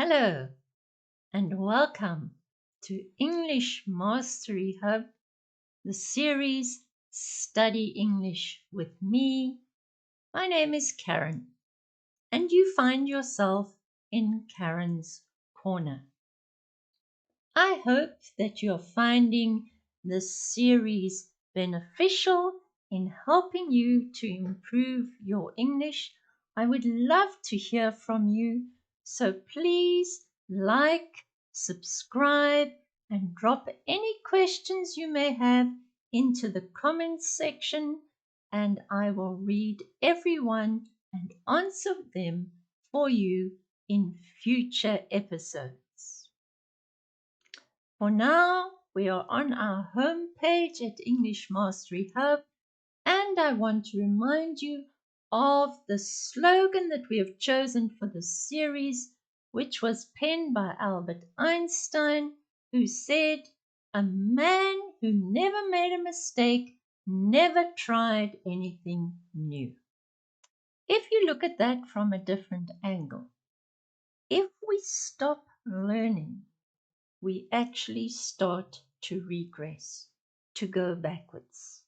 Hello and welcome to English Mastery Hub, the series Study English with me. My name is Karen, and you find yourself in Karen's Corner. I hope that you're finding this series beneficial in helping you to improve your English. I would love to hear from you, so please like, subscribe, and drop any questions you may have into the comments section, and I will read every one and answer them for you in future episodes. For now, we are on our home page at English Mastery Hub, and I want to remind you of the slogan that we have chosen for this series, which was penned by Albert Einstein, who said, "A man who never made a mistake never tried anything new." If you look at that from a different angle, if we stop learning, we actually start to regress, to go backwards.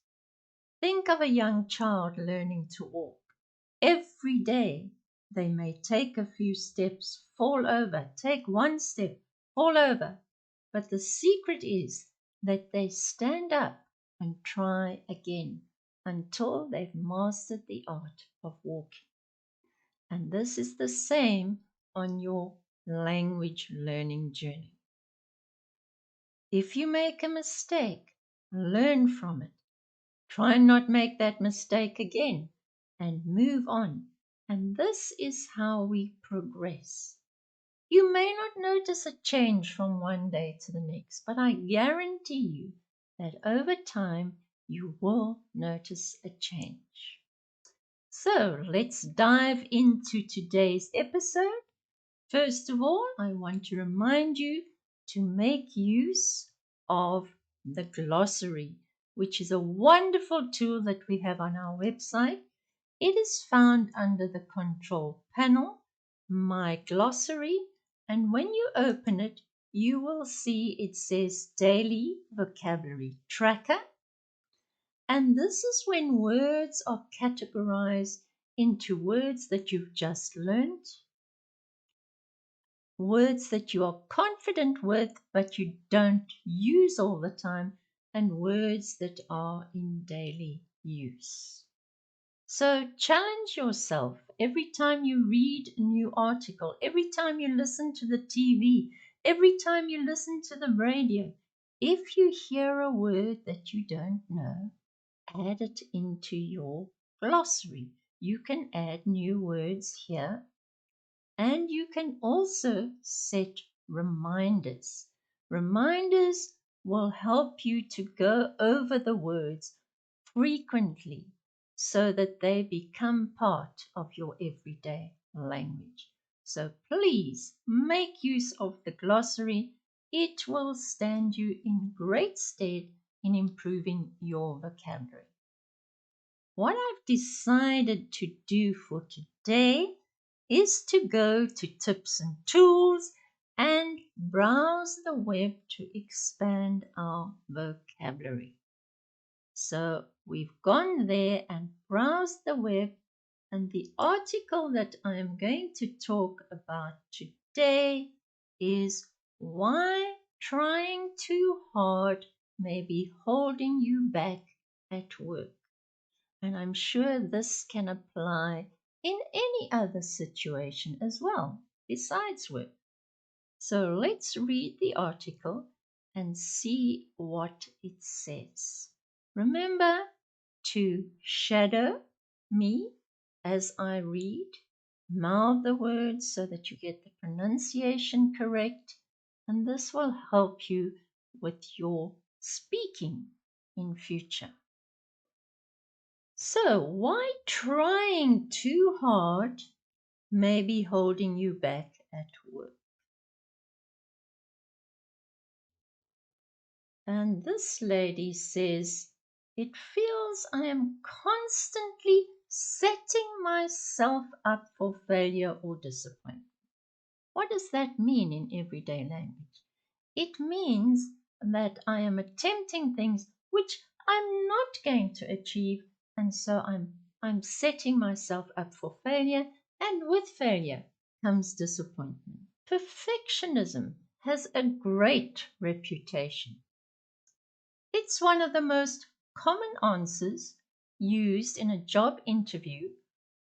Think of a young child learning to walk. Every day they may take a few steps, fall over, take one step, fall over. But the secret is that they stand up and try again until they've mastered the art of walking. And this is the same on your language learning journey. If you make a mistake, learn from it. Try and not make that mistake again and move on. And this is how we progress. You may not notice a change from one day to the next, but I guarantee you that over time you will notice a change. So let's dive into today's episode. First of all, I want to remind you to make use of the glossary, which is a wonderful tool that we have on our website. It is found under the control panel, My Glossary, and when you open it, you will see it says Daily Vocabulary Tracker. And this is when words are categorized into words that you've just learned, words that you are confident with but you don't use all the time, and words that are in daily use. So challenge yourself every time you read a new article, every time you listen to the TV, every time you listen to the radio. If you hear a word that you don't know, add it into your glossary. You can add new words here. And you can also set reminders. Reminders will help you to go over the words frequently so that they become part of your everyday language. So please make use of the glossary. It will stand you in great stead in improving your vocabulary. What I've decided to do for today is to go to Tips and Tools and browse the web to expand our vocabulary. So we've gone there and browsed the web, and the article that I'm going to talk about today is why trying too hard may be holding you back at work. And I'm sure this can apply in any other situation as well, besides work. So let's read the article and see what it says. Remember to shadow me as I read, mouth the words so that you get the pronunciation correct, and this will help you with your speaking in future. So, why trying too hard may be holding you back at work? And this lady says, "It feels I am constantly setting myself up for failure or disappointment." What does that mean in everyday language? It means that I am attempting things which I'm not going to achieve, and so I'm setting myself up for failure, and with failure comes disappointment. Perfectionism has a great reputation. It's one of the most common answers used in a job interview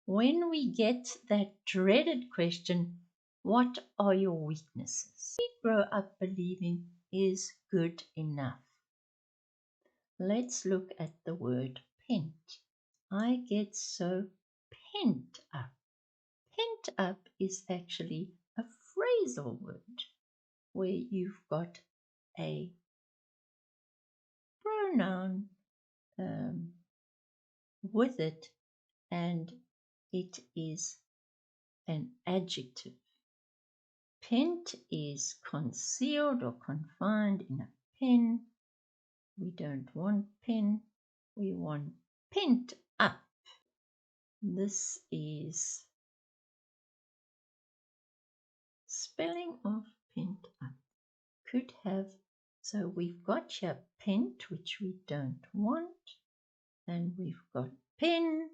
when we get that dreaded question, what are your weaknesses? We grow up believing is good enough. Let's look at the word pent. I get so pent up. Pent up is actually a phrasal word where you've got a pronoun with it, and it is an adjective. Pent is concealed or confined in a pen. We don't want pen, we want pent up. This is spelling of pent up. Could have, so we've got here pent, which we don't want, and we've got pen.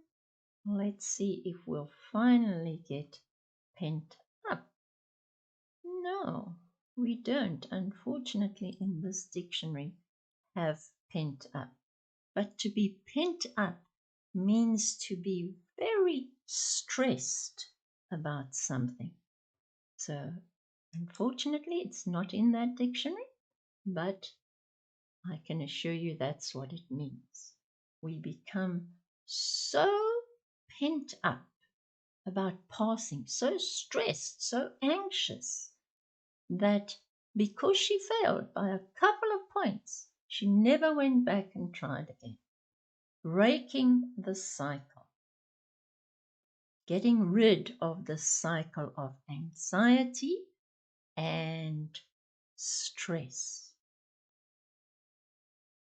Let's see if we'll finally get pent up. No, we don't, unfortunately, in this dictionary have pent up. But to be pent up means to be very stressed about something. So, unfortunately, it's not in that dictionary, but I can assure you that's what it means. We become so pent up about passing, so stressed, so anxious, that because she failed by a couple of points, she never went back and tried again. Breaking the cycle, getting rid of the cycle of anxiety and stress.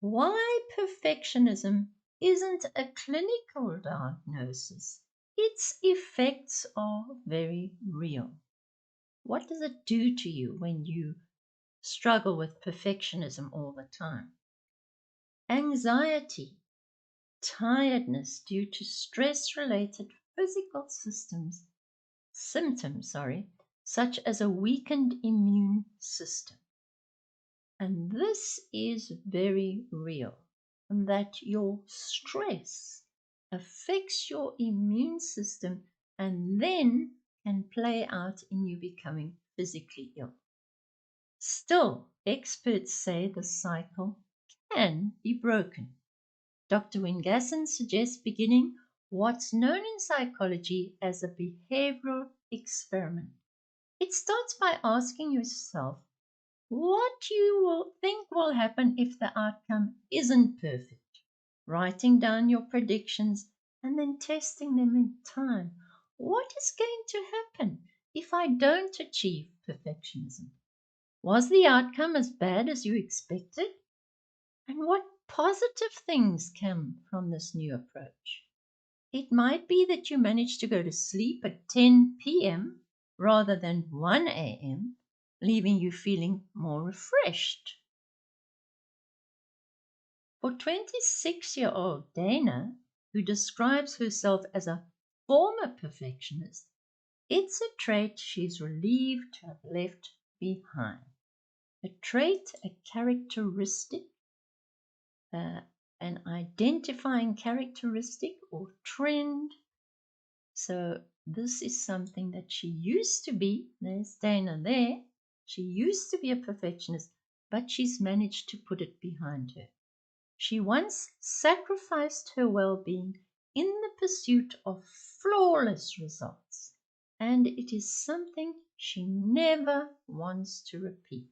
Why perfectionism isn't a clinical diagnosis. Its effects are very real. What does it do to you when you struggle with perfectionism all the time? Anxiety, tiredness due to stress-related physical symptoms, such as a weakened immune system. And this is very real, that your stress affects your immune system and then can play out in you becoming physically ill. Still, experts say the cycle can be broken. Dr. Wingasson suggests beginning what's known in psychology as a behavioral experiment. It starts by asking yourself what you will think will happen if the outcome isn't perfect, writing down your predictions and then testing them in time. What is going to happen if I don't achieve perfectionism? Was the outcome as bad as you expected? And what positive things come from this new approach? It might be that you managed to go to sleep at 10 p.m. rather than 1 a.m., leaving you feeling more refreshed. For 26-year-old Dana, who describes herself as a former perfectionist, it's a trait she's relieved to have left behind. A trait, a characteristic, an identifying characteristic or trend. So this is something that she used to be. There's Dana there. She used to be a perfectionist, but she's managed to put it behind her. She once sacrificed her well-being in the pursuit of flawless results, and it is something she never wants to repeat.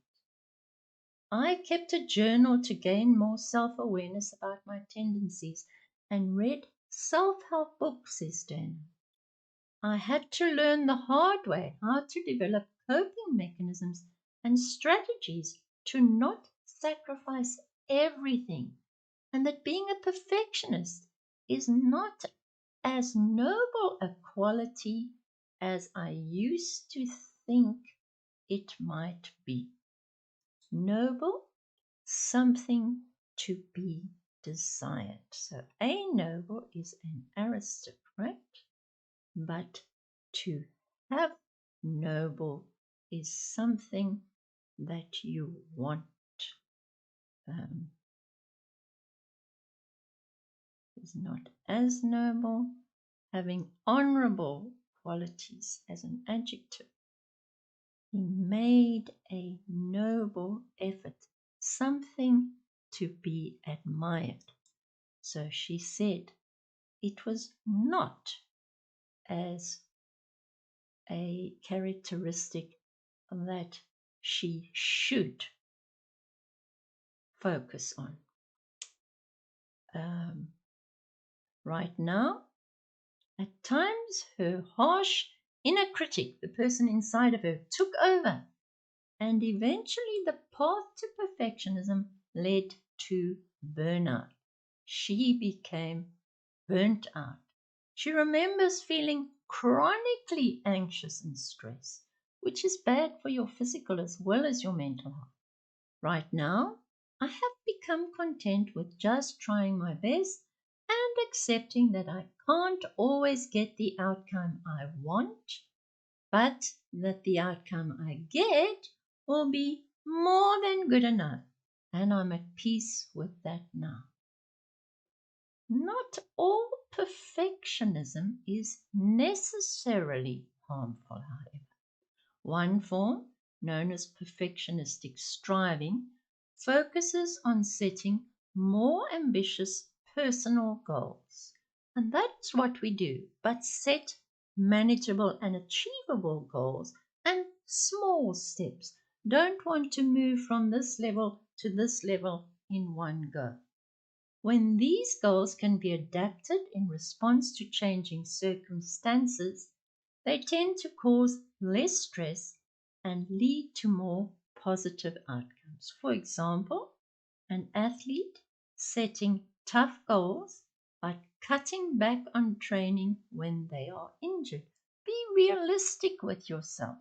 I kept a journal to gain more self-awareness about my tendencies and read self-help books, says Dana. I had to learn the hard way how to develop coping mechanisms and strategies to not sacrifice everything, and that being a perfectionist is not as noble a quality as I used to think it might be. Noble, something to be desired. So a noble is an aristocrat, but to have noble is something that you want. Is not as noble, having honorable qualities as an adjective. He made a noble effort, something to be admired. So she said it was not as a characteristic that she should focus on. Right now, at times, her harsh inner critic, the person inside of her, took over, and eventually the path to perfectionism led to burnout. She became burnt out. She remembers feeling chronically anxious and stressed, which is bad for your physical as well as your mental health. Right now, I have become content with just trying my best and accepting that I can't always get the outcome I want, but that the outcome I get will be more than good enough, and I'm at peace with that now. Not all perfectionism is necessarily harmful, however. One form, known as perfectionistic striving, focuses on setting more ambitious personal goals. And that's what we do, but set manageable and achievable goals and small steps. Don't want to move from this level to this level in one go. When these goals can be adapted in response to changing circumstances, they tend to cause less stress and lead to more positive outcomes. For example, an athlete setting tough goals but cutting back on training when they are injured. Be realistic with yourself.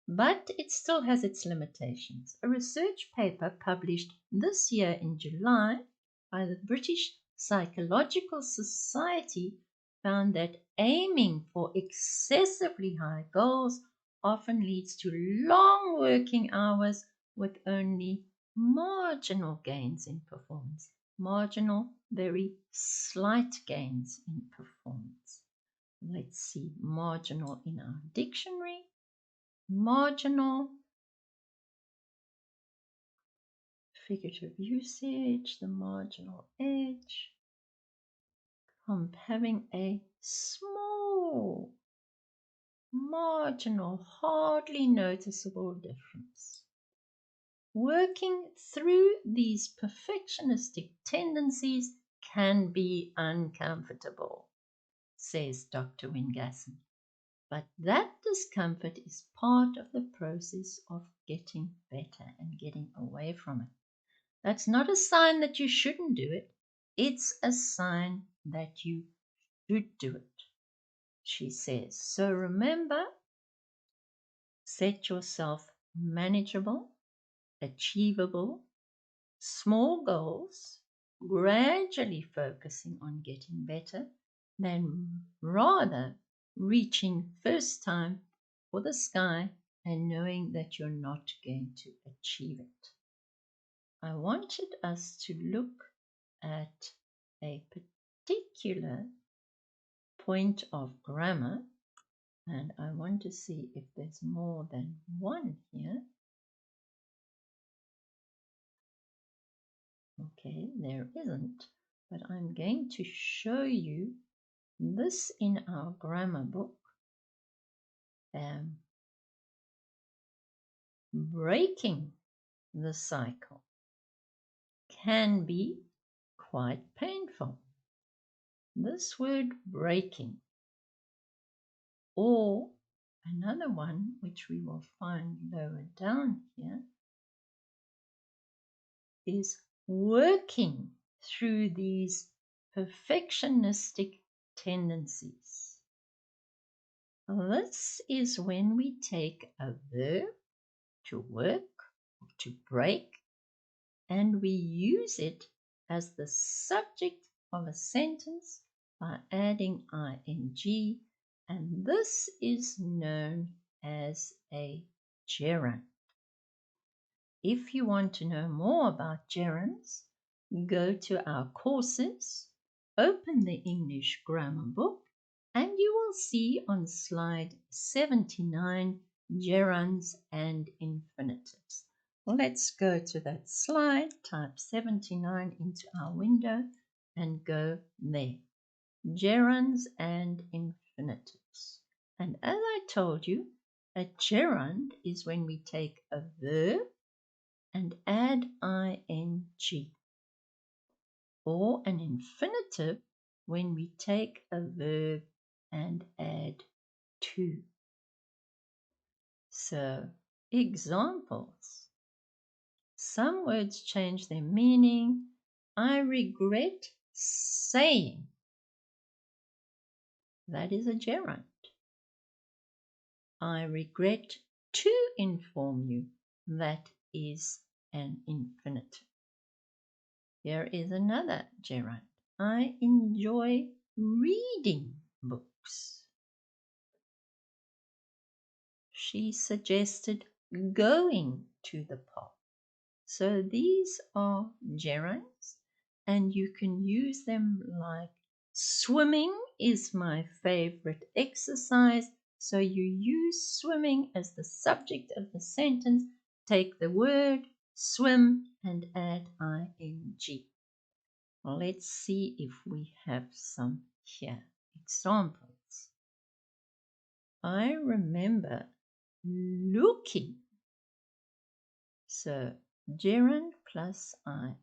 But it still has its limitations. A research paper published this year in July by the British Psychological Society found that aiming for excessively high goals often leads to long working hours with only marginal gains in performance. Marginal, very slight gains in performance. Let's see marginal in our dictionary. Marginal, figurative usage, the marginal edge, having a small, marginal, hardly noticeable difference. Working through these perfectionistic tendencies can be uncomfortable, says Dr. Wingasson. But that discomfort is part of the process of getting better and getting away from it. That's not a sign that you shouldn't do it. It's a sign that you should do it, she says. So remember, set yourself manageable, achievable, small goals, gradually focusing on getting better, than rather reaching first time for the sky and knowing that you're not going to achieve it. I wanted us to look at a particular point of grammar, and I want to see if there's more than one here. Okay, there isn't, but I'm going to show you this in our grammar book. Breaking the cycle can be quite painful. This word breaking, or another one which we will find lower down here, is working through these perfectionistic tendencies. This is when we take a verb to work, or to break, and we use it as the subject of a sentence by adding ing, and this is known as a gerund. If you want to know more about gerunds, go to our courses, open the English grammar book, and you will see on slide 79 gerunds and infinitives. Let's go to that slide, type 79 into our window and go there. Gerunds and infinitives. And as I told you, a gerund is when we take a verb and add ing, or an infinitive when we take a verb and add to. So, examples. Some words change their meaning. I regret saying. That is a gerund. I regret to inform you. That is an infinitive. Here is another gerund. I enjoy reading books. She suggested going to the park. So these are gerunds, and you can use them like swimming is my favorite exercise. So you use swimming as the subject of the sentence. Take the word swim and add ing. Well, let's see if we have some here. Examples. I remember looking. So gerund plus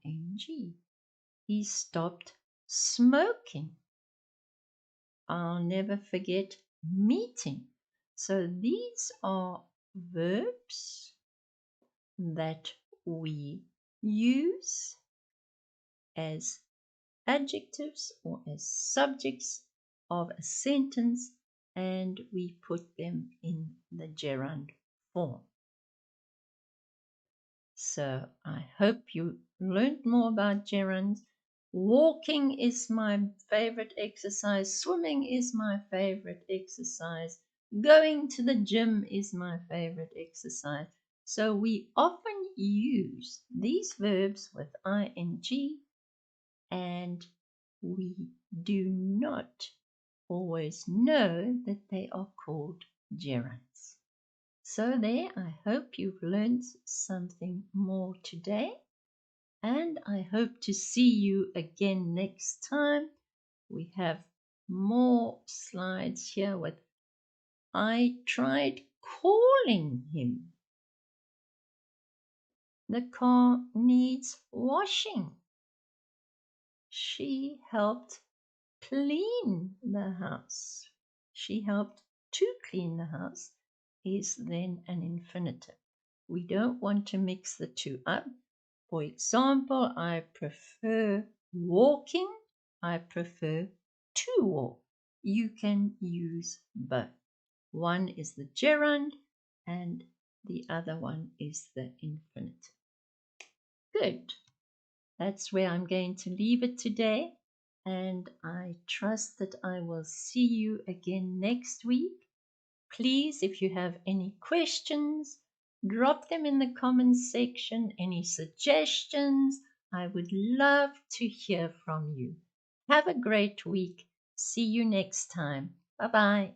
ing. He stopped smoking. I'll never forget meeting. So these are verbs that we use as adjectives or as subjects of a sentence, and we put them in the gerund form. So I hope you learned more about gerunds. Walking is my favorite exercise. Swimming is my favorite exercise. Going to the gym is my favorite exercise. So we often use these verbs with ing, and we do not always know that they are called gerunds. So there, I hope you've learned something more today, and I hope to see you again next time. We have more slides here with I tried calling him. The car needs washing. She helped clean the house. She helped to clean the house is then an infinitive. We don't want to mix the two up. For example, I prefer walking. I prefer to walk. You can use both. One is the gerund and the other one is the infinitive. Good. That's where I'm going to leave it today, and I trust that I will see you again next week. Please, if you have any questions, drop them in the comments section. Any suggestions, I would love to hear from you. Have a great week. See you next time. Bye-bye.